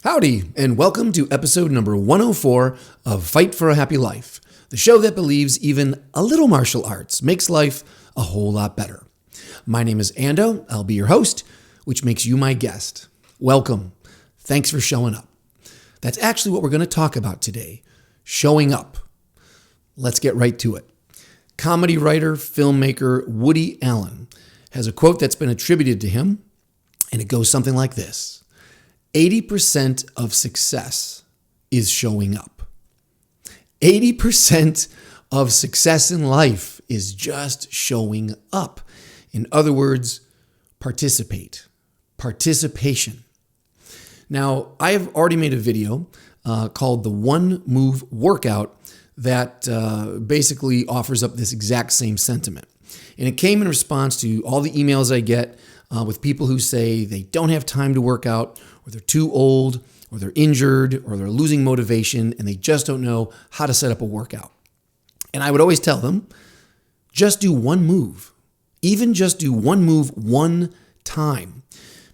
Howdy, and welcome to episode number 104 of Fight for a Happy Life, the show that believes even a little martial arts makes life a whole lot better. My name is Ando. I'll be your host, which makes you my guest. Welcome. Thanks for showing up. That's actually what we're going to talk about today, showing up. Let's get right to it. Comedy writer, filmmaker Woody Allen has a quote that's been attributed to him, and it goes something like this. 80% of success is showing up. 80% of success in life is just showing up. In other words, participate. Participation. Now, I have already made a video called the One Move Workout that basically offers up this exact same sentiment. And it came in response to all the emails I get with people who say they don't have time to work out, or they're too old, or they're injured, or they're losing motivation, and they just don't know how to set up a workout. And I would always tell them, just do one move. Even just do one move one time.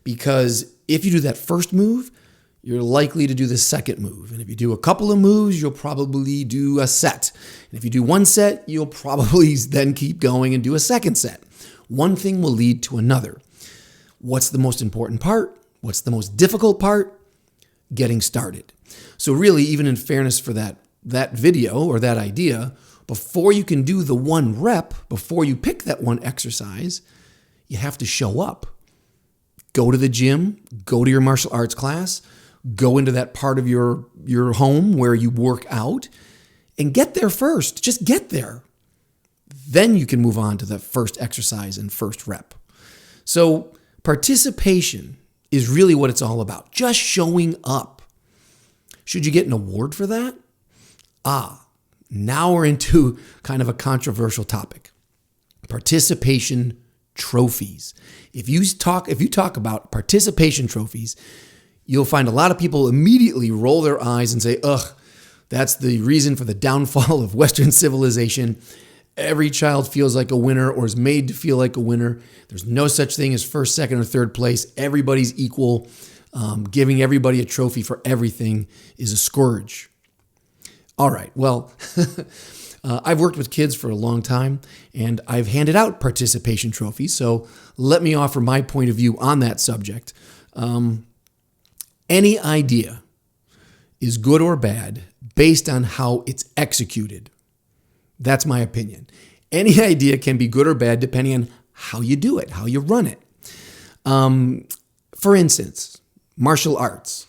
Because if you do that first move, you're likely to do the second move. And if you do a couple of moves, you'll probably do a set. And if you do one set, you'll probably then keep going and do a second set. One thing will lead to another. What's the most important part? What's the most difficult part? Getting started. So really, even in fairness for that video or that idea, before you can do the one rep, before you pick that one exercise, you have to show up. Go to the gym, go to your martial arts class, go into that part of your home where you work out, and get there first. Just get there. Then you can move on to the first exercise and first rep. So participation is really what it's all about. Just showing up. Should you get an award for that? Now we're into kind of a controversial topic. Participation trophies. If you talk about participation trophies, you'll find a lot of people immediately roll their eyes and say, ugh, that's the reason for the downfall of Western civilization. Every child feels like a winner or is made to feel like a winner. There's no such thing as first, second, or third place. Everybody's equal. Giving everybody a trophy for everything is a scourge. All right, well, I've worked with kids for a long time, and I've handed out participation trophies, so let me offer my point of view on that subject. Any idea is good or bad based on how it's executed. That's my opinion. Any idea can be good or bad depending on how you do it, how you run it. For instance, martial arts.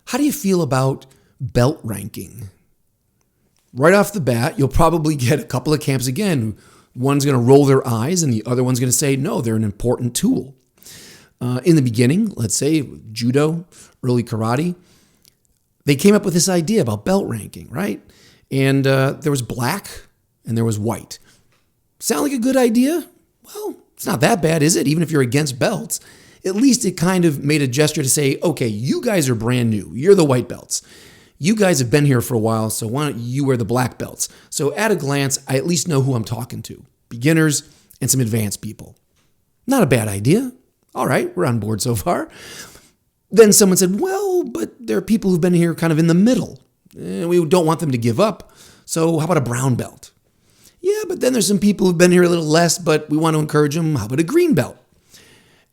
How do you feel about belt ranking? Right off the bat, you'll probably get a couple of camps again. One's going to roll their eyes and the other one's going to say, no, they're an important tool. In the beginning, let's say judo, early karate, they came up with this idea about belt ranking, right? And there was black and there was white. Sound like a good idea? Well, it's not that bad, is it? Even if you're against belts, at least it kind of made a gesture to say, okay, you guys are brand new. You're the white belts. You guys have been here for a while, so why don't you wear the black belts? So at a glance, I at least know who I'm talking to. Beginners and some advanced people. Not a bad idea. All right, we're on board so far. Then someone said, well, but there are people who've been here kind of in the middle. We don't want them to give up. So how about a brown belt? Yeah, but then there's some people who've been here a little less, but we want to encourage them. How about a green belt?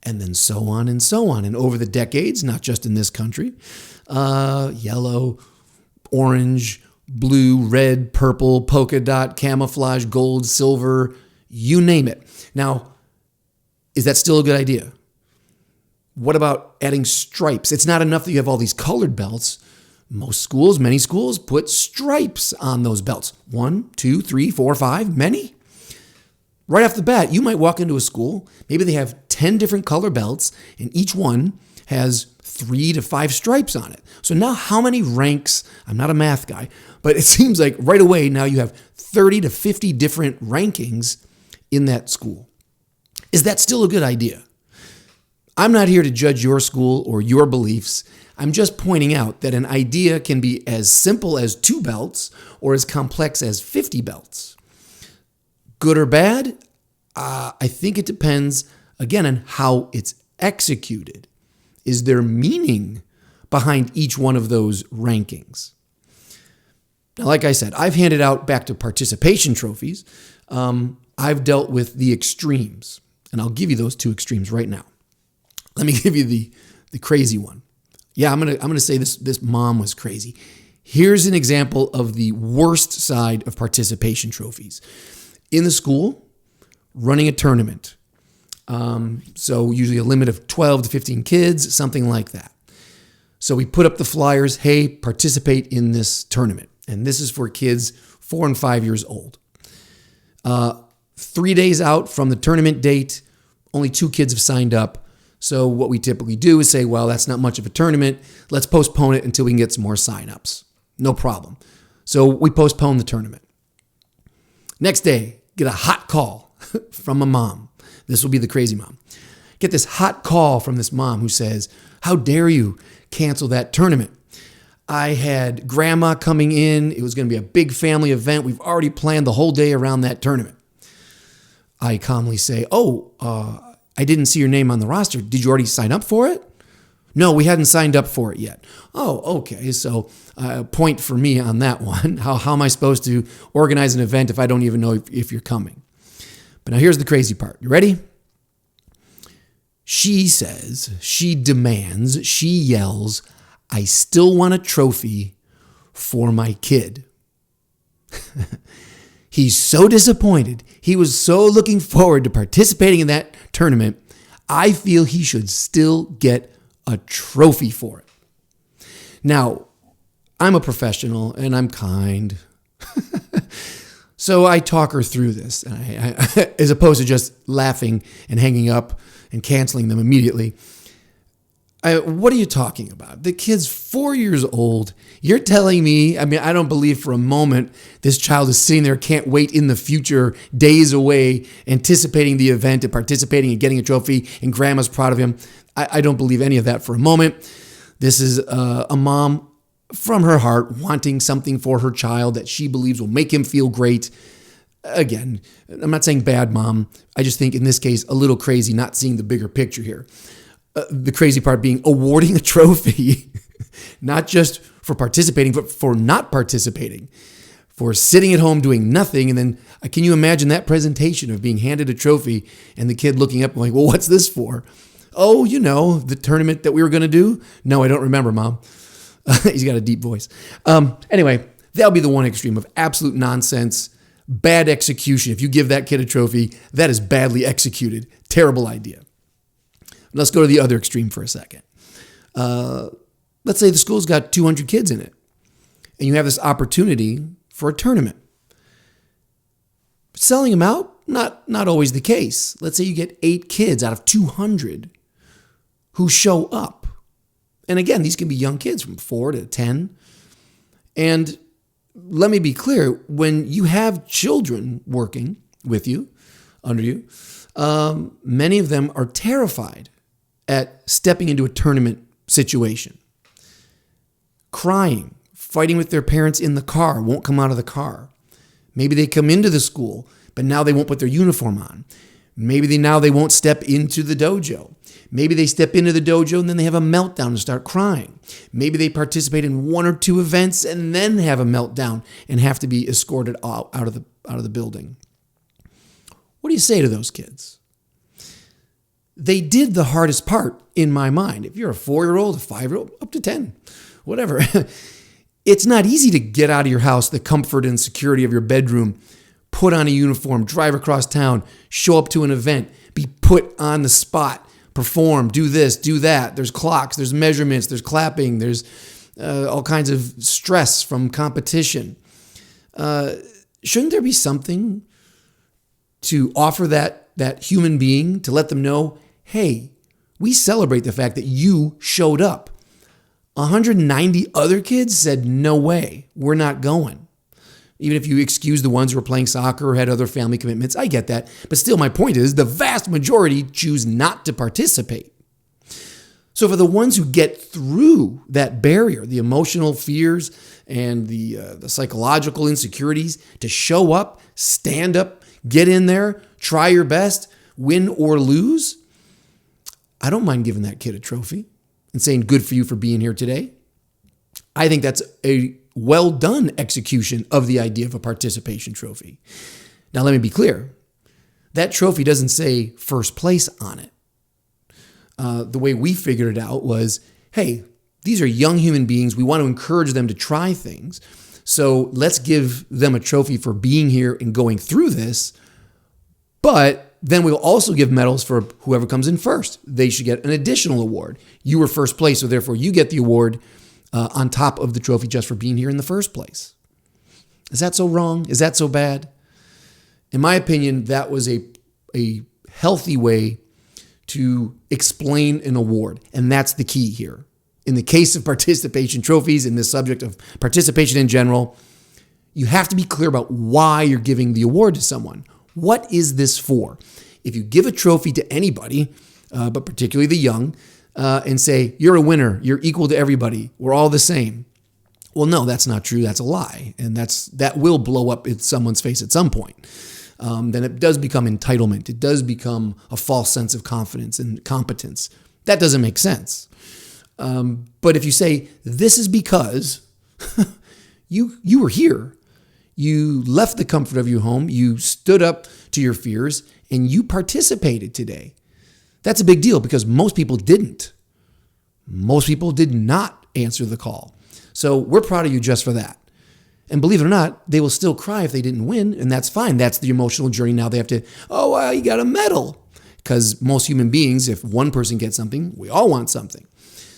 And then so on and so on. And over the decades, not just in this country, yellow, orange, blue, red, purple, polka dot, camouflage, gold, silver, you name it. Now, is that still a good idea? What about adding stripes? It's not enough that you have all these colored belts. Most schools, many schools, put stripes on those belts. 1, 2, 3, 4, 5, many. Right off the bat, you might walk into a school, maybe they have 10 different color belts, and each one has 3 to 5 stripes on it. So now how many ranks, I'm not a math guy, but it seems like right away now you have 30 to 50 different rankings in that school. Is that still a good idea? I'm not here to judge your school or your beliefs. I'm just pointing out that an idea can be as simple as 2 belts or as complex as 50 belts. Good or bad? I think it depends, again, on how it's executed. Is there meaning behind each one of those rankings. Now, like I said, I've handed out back to participation trophies. I've dealt with the extremes, and I'll give you those two extremes right now. Let me give you the crazy one. Yeah, I'm gonna say this mom was crazy. Here's an example of the worst side of participation trophies. In the school, running a tournament. So usually a limit of 12 to 15 kids, something like that. So we put up the flyers, hey, participate in this tournament. And this is for kids 4 and 5 years old. 3 days out from the tournament date, only 2 kids have signed up. So what we typically do is say, well, that's not much of a tournament. Let's postpone it until we can get some more signups. No problem. So we postpone the tournament. Next day, get a hot call from a mom. This will be the crazy mom. Get this hot call from this mom who says, how dare you cancel that tournament? I had grandma coming in. It was going to be a big family event. We've already planned the whole day around that tournament. I calmly say, I didn't see your name on the roster. Did you already sign up for it? No, we hadn't signed up for it yet. Oh, okay. So point for me on that one. How am I supposed to organize an event if I don't even know if you're coming? But now here's the crazy part. You ready? She says, she demands, she yells, I still want a trophy for my kid. He's so disappointed. He was so looking forward to participating in that tournament. I feel he should still get a trophy for it. Now, I'm a professional and I'm kind. So I talk her through this, as opposed to just laughing and hanging up and canceling them immediately. What are you talking about? The kid's 4 years old. You're telling me, I don't believe for a moment this child is sitting there, can't wait in the future, days away, anticipating the event and participating and getting a trophy, and grandma's proud of him. I don't believe any of that for a moment. This is a mom from her heart wanting something for her child that she believes will make him feel great. Again, I'm not saying bad mom. I just think in this case, a little crazy, not seeing the bigger picture here. The crazy part being awarding a trophy, not just for participating, but for not participating, for sitting at home doing nothing. And then can you imagine that presentation of being handed a trophy and the kid looking up and like, well, what's this for? Oh, the tournament that we were going to do? No, I don't remember, Mom. He's got a deep voice. Anyway, that'll be the one extreme of absolute nonsense, bad execution. If you give that kid a trophy, that is badly executed. Terrible idea. Let's go to the other extreme for a second. Let's say the school's got 200 kids in it, and you have this opportunity for a tournament. Selling them out, not always the case. Let's say you get 8 kids out of 200 who show up. And again, these can be young kids from 4 to 10. And let me be clear, when you have children working with you, under you, many of them are terrified at stepping into a tournament situation. Crying, fighting with their parents in the car, won't come out of the car. Maybe they come into the school, but now they won't put their uniform on. Maybe they won't step into the dojo. Maybe they step into the dojo and then they have a meltdown and start crying. Maybe they participate in 1 or 2 events and then have a meltdown and have to be escorted out of the building. What do you say to those kids? They did the hardest part in my mind. If you're a 4-year-old, a 5-year-old, up to 10, whatever. It's not easy to get out of your house, the comfort and security of your bedroom, put on a uniform, drive across town, show up to an event, be put on the spot, perform, do this, do that. There's clocks, there's measurements, there's clapping, there's all kinds of stress from competition. Shouldn't there be something to offer that human being to let them know, hey, we celebrate the fact that you showed up. 190 other kids said, no way, we're not going. Even if you excuse the ones who were playing soccer or had other family commitments, I get that. But still, my point is the vast majority choose not to participate. So for the ones who get through that barrier, the emotional fears and the psychological insecurities, to show up, stand up, get in there, try your best, win or lose, I don't mind giving that kid a trophy. and saying, good for you for being here today. I think that's a well done execution of the idea of a participation trophy. Now, let me be clear. That trophy doesn't say first place on it. The way we figured it out was, hey, these are young human beings. We want to encourage them to try things. So let's give them a trophy for being here and going through this. But then we'll also give medals for whoever comes in first. They should get an additional award. You were first place, so therefore you get the award on top of the trophy just for being here in the first place. Is that so wrong? Is that so bad? In my opinion, that was a healthy way to explain an award. And that's the key here. In the case of participation trophies, in this subject of participation in general, you have to be clear about why you're giving the award to someone. What is this for? If you give a trophy to anybody, but particularly the young, and say, you're a winner, you're equal to everybody, we're all the same. Well, no, that's not true. That's a lie. And that will blow up in someone's face at some point. Then it does become entitlement. It does become a false sense of confidence and competence. That doesn't make sense. But if you say, this is because you were here, you left the comfort of your home, you stood up to your fears, and you participated today. That's a big deal because most people didn't. Most people did not answer the call. So we're proud of you just for that. And believe it or not, they will still cry if they didn't win, and that's fine. That's the emotional journey. Now they have to, oh, well, you got a medal. Because most human beings, if one person gets something, we all want something.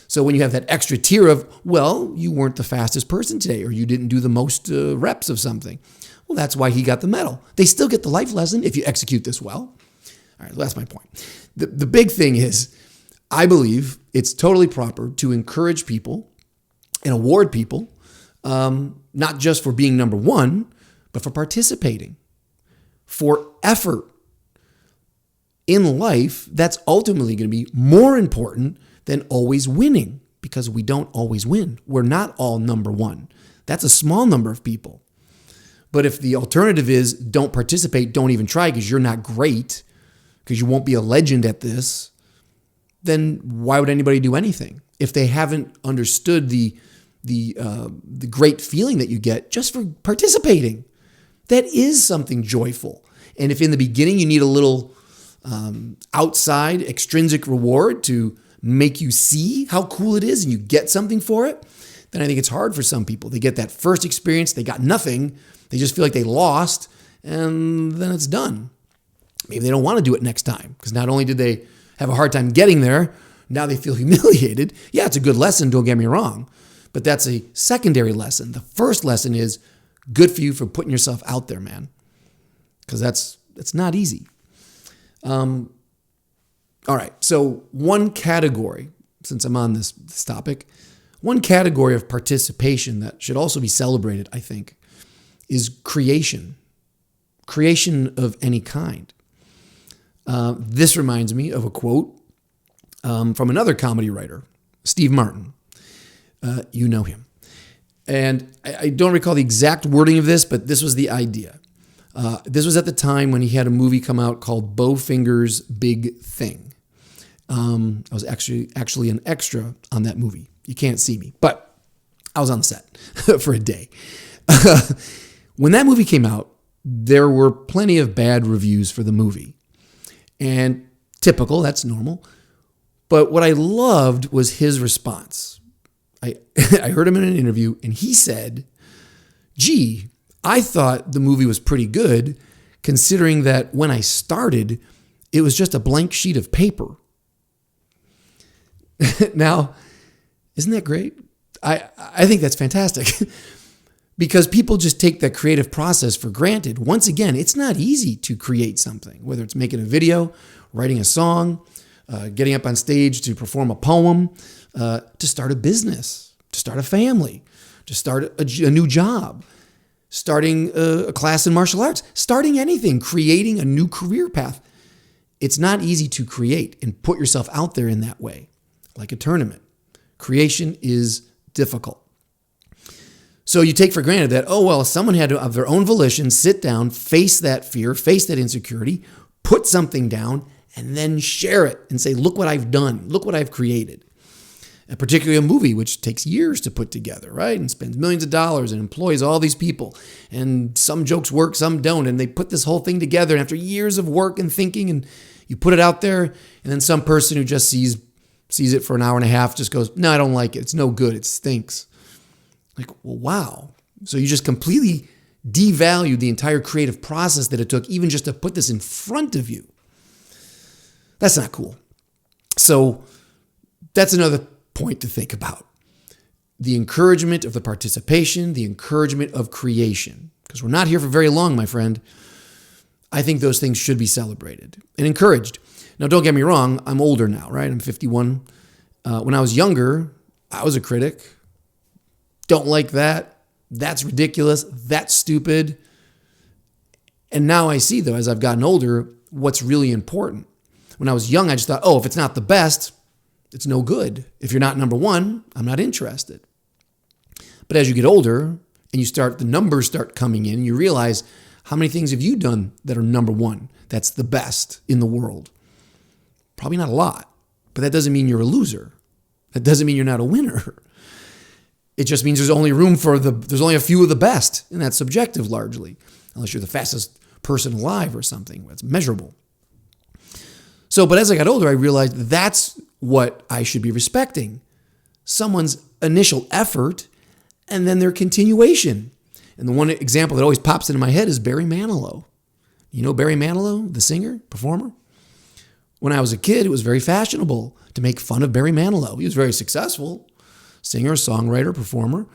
So when you have that extra tier of, well, you weren't the fastest person today, or you didn't do the most reps of something, well, that's why he got the medal. They still get the life lesson if you execute this well. All right, that's my point. The big thing is, I believe it's totally proper to encourage people and award people, not just for being number one, but for participating, for effort in life. That's ultimately going to be more important than always winning, because we don't always win. We're not all number one. That's a small number of people. But if the alternative is don't participate, don't even try because you're not great, because you won't be a legend at this, then why would anybody do anything? If they haven't understood the great feeling that you get just for participating, that is something joyful. And if in the beginning you need a little outside extrinsic reward to make you see how cool it is and you get something for it, then I think it's hard for some people. They get that first experience, they got nothing, they just feel like they lost, and then it's done. Maybe they don't want to do it next time because not only did they have a hard time getting there, now they feel humiliated. Yeah, it's a good lesson, don't get me wrong, but that's a secondary lesson. The first lesson is good for you for putting yourself out there, man, because that's not easy. All right, so one category, since I'm on this topic, one category of participation that should also be celebrated, I think, is creation of any kind. This reminds me of a quote from another comedy writer, Steve Martin. You know him. And I don't recall the exact wording of this, but this was the idea. This was at the time when he had a movie come out called Bowfinger's Big Thing. I was actually an extra on that movie. You can't see me, but I was on the set for a day. When that movie came out, there were plenty of bad reviews for the movie. And typical, that's normal. But what I loved was his response. I heard him in an interview, and he said, gee, I thought the movie was pretty good, considering that when I started, it was just a blank sheet of paper. Now, isn't that great? I think that's fantastic because people just take that creative process for granted. Once again, it's not easy to create something, whether it's making a video, writing a song, getting up on stage to perform a poem, to start a business, to start a family, to start a new job, starting a class in martial arts, starting anything, creating a new career path. It's not easy to create and put yourself out there in that way, like a tournament. Creation is difficult. So you take for granted that, oh, well, someone had to, of their own volition, sit down, face that fear, face that insecurity, put something down, and then share it and say, look what I've done. Look what I've created. And particularly a movie, which takes years to put together, right? And spends millions of dollars and employs all these people. And some jokes work, some don't. And they put this whole thing together. And after years of work and thinking, and you put it out there, and then some person who just sees it for an hour and a half just goes, no, I don't like it. It's no good. It stinks. Like, well, wow. So you just completely devalued the entire creative process that it took even just to put this in front of you. That's not cool. So that's another point to think about. The encouragement of the participation, the encouragement of creation. Because we're not here for very long, my friend. I think those things should be celebrated and encouraged. Now, don't get me wrong. I'm older now, right? I'm 51. When I was younger, I was a critic. Don't like that. That's ridiculous. That's stupid. And now I see, though, as I've gotten older, what's really important. When I was young, I just thought, oh, if it's not the best, it's no good. If you're not number one, I'm not interested. But as you get older and the numbers start coming in, you realize, how many things have you done that are number one? That's the best in the world. Probably not a lot, but that doesn't mean you're a loser. That doesn't mean you're not a winner. It just means there's only a few of the best, and that's subjective largely, unless you're the fastest person alive or something. That's measurable. So, but as I got older, I realized that's what I should be respecting. Someone's initial effort and then their continuation. And the one example that always pops into my head is Barry Manilow. You know Barry Manilow, the singer, performer? When I was a kid, it was very fashionable to make fun of Barry Manilow. He was very successful, singer, songwriter, performer.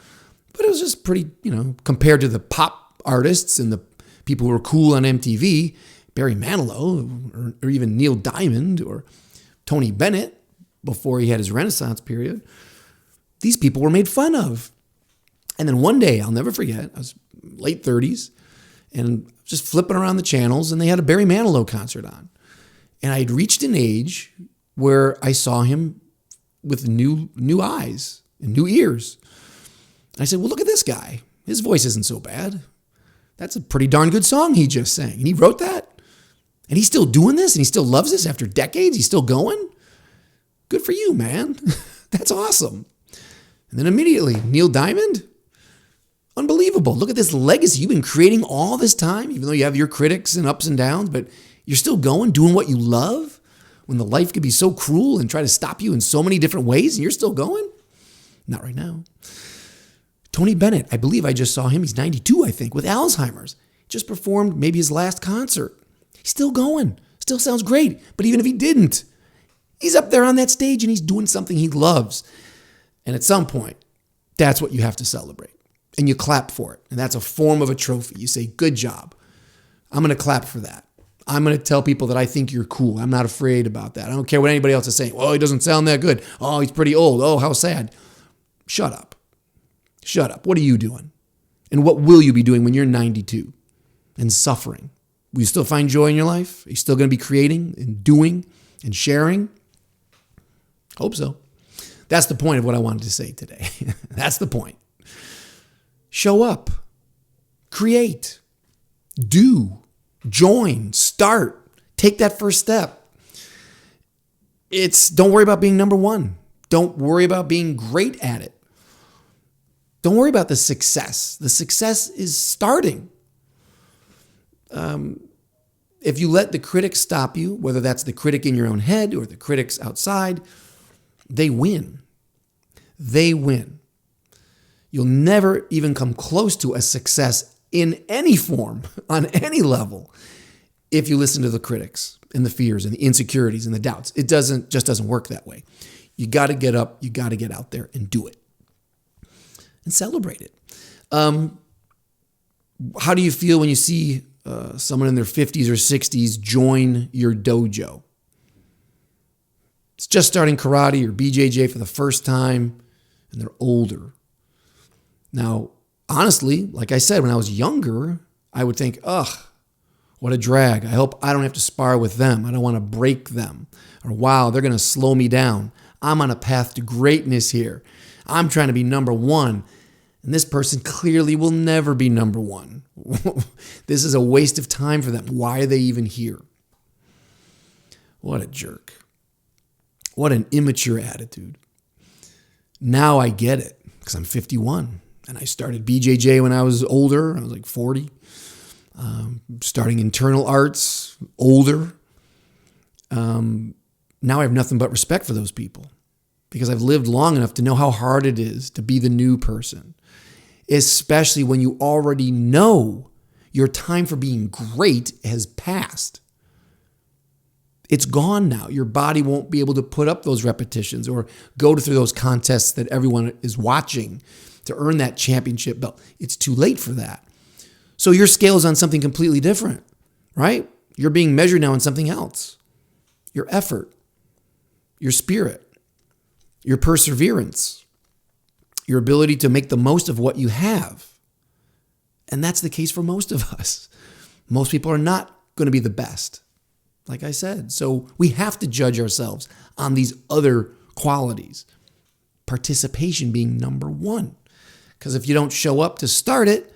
But it was just pretty, compared to the pop artists and the people who were cool on MTV, Barry Manilow or even Neil Diamond or Tony Bennett before he had his Renaissance period, these people were made fun of. And then one day, I'll never forget, I was late 30s and just flipping around the channels, and they had a Barry Manilow concert on. And I had reached an age where I saw him with new eyes and new ears. And I said, well, look at this guy. His voice isn't so bad. That's a pretty darn good song he just sang. And he wrote that. And he's still doing this, and he still loves this after decades. He's still going. Good for you, man. That's awesome. And then immediately, Neil Diamond, unbelievable. Look at this legacy you've been creating all this time, even though you have your critics and ups and downs, but you're still going, doing what you love when the life could be so cruel and try to stop you in so many different ways, and you're still going? Not right now. Tony Bennett, I believe I just saw him. He's 92, I think, with Alzheimer's. Just performed maybe his last concert. He's still going. Still sounds great. But even if he didn't, he's up there on that stage and he's doing something he loves. And at some point, that's what you have to celebrate. And you clap for it. And that's a form of a trophy. You say, good job. I'm going to clap for that. I'm going to tell people that I think you're cool. I'm not afraid about that. I don't care what anybody else is saying. Well, he doesn't sound that good. Oh, he's pretty old. Oh, how sad. Shut up. Shut up. What are you doing? And what will you be doing when you're 92 and suffering? Will you still find joy in your life? Are you still going to be creating and doing and sharing? Hope so. That's the point of what I wanted to say today. That's the point. Show up. Create. Do. Join. Start. Take that first step. Don't worry about being number one. Don't worry about being great at it. Don't worry about the success. The success is starting. If you let the critics stop you, whether that's the critic in your own head or the critics outside, they win. They win. You'll never even come close to a success in any form, on any level, if you listen to the critics and the fears and the insecurities and the doubts. It just doesn't work that way. You got to get up. You got to get out there and do it. And celebrate it. How do you feel when you see someone in their 50s or 60s join your dojo? It's just starting karate or BJJ for the first time, and they're older. Now, honestly, like I said, when I was younger, I would think, ugh, what a drag. I hope I don't have to spar with them. I don't want to break them. Or, wow, they're going to slow me down. I'm on a path to greatness here. I'm trying to be number one. And this person clearly will never be number one. This is a waste of time for them. Why are they even here? What a jerk. What an immature attitude. Now I get it because I'm 51 and I started BJJ when I was older. I was like 40. Starting internal arts, older. Now I have nothing but respect for those people because I've lived long enough to know how hard it is to be the new person, especially when you already know your time for being great has passed. It's gone now. Your body won't be able to put up those repetitions or go through those contests that everyone is watching to earn that championship belt. It's too late for that. So your scale is on something completely different, right? You're being measured now on something else. Your effort, your spirit, your perseverance, your ability to make the most of what you have. And that's the case for most of us. Most people are not going to be the best, like I said. So we have to judge ourselves on these other qualities. Participation being number one. Because if you don't show up to start it,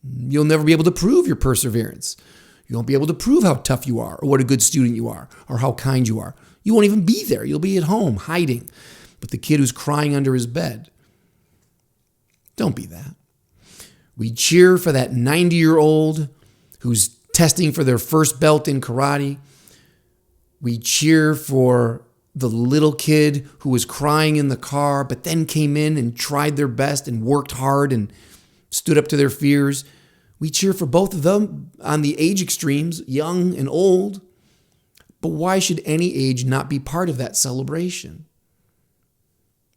you'll never be able to prove your perseverance. You won't be able to prove how tough you are or what a good student you are or how kind you are. You won't even be there. You'll be at home hiding with the kid who's crying under his bed. Don't be that. We cheer for that 90-year-old who's testing for their first belt in karate. We cheer for the little kid who was crying in the car but then came in and tried their best and worked hard and stood up to their fears. We cheer for both of them on the age extremes, young and old. But why should any age not be part of that celebration?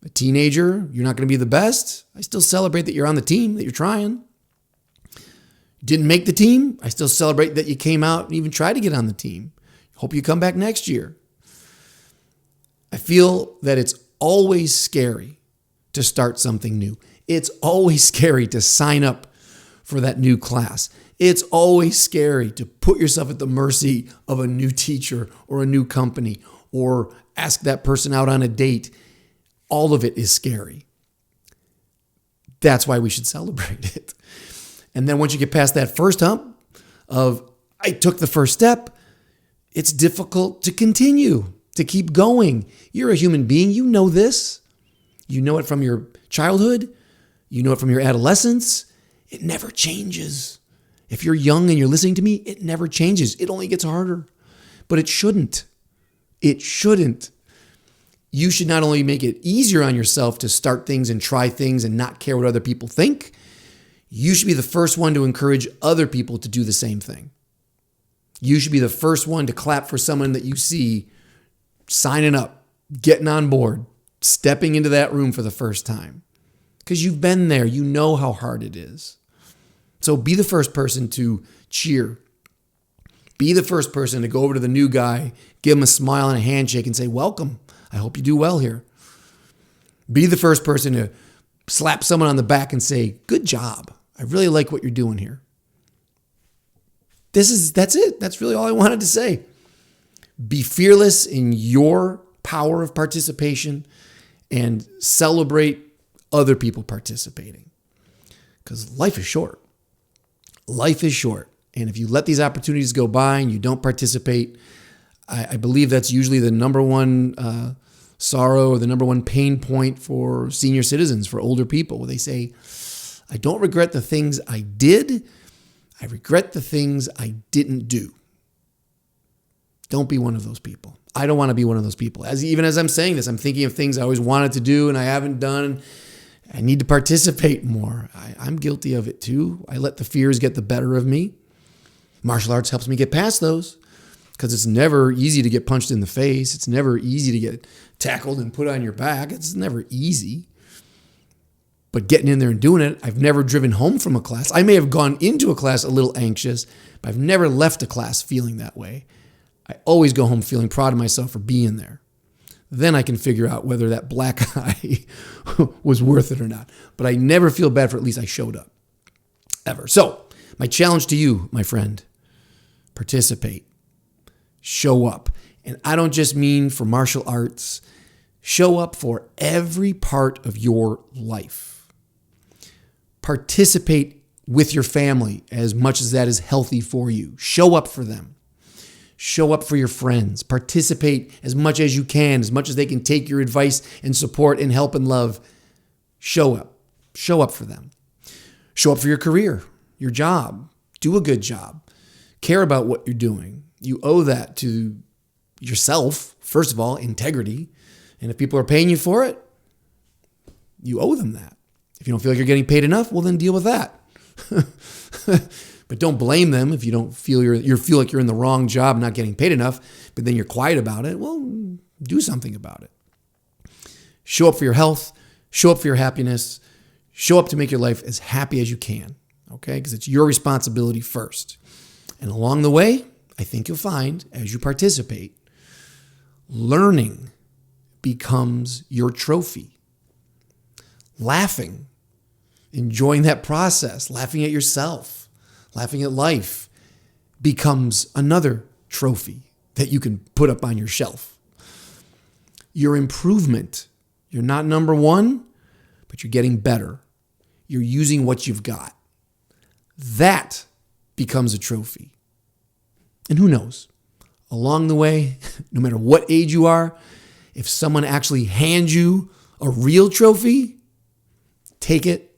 A teenager, you're not going to be the best. I still celebrate that you're on the team, that you're trying. Didn't make the team. I still celebrate that you came out and even tried to get on the team. Hope you come back next year. I feel that it's always scary to start something new. It's always scary to sign up for that new class. It's always scary to put yourself at the mercy of a new teacher or a new company or ask that person out on a date. All of it is scary. That's why we should celebrate it. And then once you get past that first hump of, I took the first step, it's difficult to continue, to keep going. You're a human being. You know this. You know it from your childhood. You know it from your adolescence. It never changes. If you're young and you're listening to me, it never changes. It only gets harder. But it shouldn't. It shouldn't. You should not only make it easier on yourself to start things and try things and not care what other people think, you should be the first one to encourage other people to do the same thing. You should be the first one to clap for someone that you see signing up, getting on board, stepping into that room for the first time. Because you've been there. You know how hard it is. So be the first person to cheer. Be the first person to go over to the new guy, give him a smile and a handshake and say, welcome. I hope you do well here. Be the first person to slap someone on the back and say, good job. I really like what you're doing here. That's it. That's really all I wanted to say. Be fearless in your power of participation and celebrate other people participating. Because life is short. Life is short. And if you let these opportunities go by and you don't participate, I believe that's usually the number one sorrow or the number one pain point for senior citizens, for older people, where they say, I don't regret the things I did. I regret the things I didn't do. Don't be one of those people. I don't want to be one of those people. Even as I'm saying this, I'm thinking of things I always wanted to do and I haven't done. I need to participate more. I'm guilty of it too. I let the fears get the better of me. Martial arts helps me get past those because it's never easy to get punched in the face. It's never easy to get tackled and put on your back. It's never easy. But getting in there and doing it, I've never driven home from a class. I may have gone into a class a little anxious, but I've never left a class feeling that way. I always go home feeling proud of myself for being there. Then I can figure out whether that black eye was worth it or not. But I never feel bad for at least I showed up. Ever. So, my challenge to you, my friend, participate. Show up. And I don't just mean for martial arts. Show up for every part of your life. Participate with your family as much as that is healthy for you. Show up for them. Show up for your friends. Participate as much as you can, as much as they can take your advice and support and help and love. Show up. Show up for them. Show up for your career, your job. Do a good job. Care about what you're doing. You owe that to yourself, first of all, integrity. And if people are paying you for it, you owe them that. If you don't feel like you're getting paid enough, well, then deal with that. But don't blame them if you don't feel you feel like you're in the wrong job, not getting paid enough, but then you're quiet about it. Well, do something about it. Show up for your health. Show up for your happiness. Show up to make your life as happy as you can, okay? Because it's your responsibility first. And along the way, I think you'll find, as you participate, learning becomes your trophy. Laughing, enjoying that process, laughing at yourself, laughing at life, becomes another trophy that you can put up on your shelf. Your improvement, you're not number one, but you're getting better. You're using what you've got. That becomes a trophy. And who knows? Along the way, no matter what age you are, if someone actually hands you a real trophy, take it,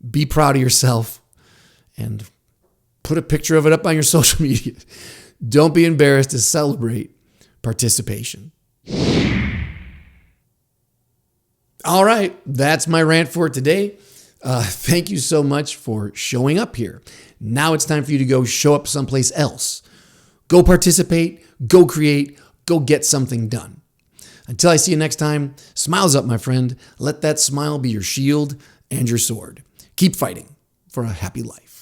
be proud of yourself, and put a picture of it up on your social media. Don't be embarrassed to celebrate participation. All right, that's my rant for today. Thank you so much for showing up here. Now it's time for you to go show up someplace else. Go participate, go create, go get something done. Until I see you next time, smiles up, my friend. Let that smile be your shield and your sword. Keep fighting for a happy life.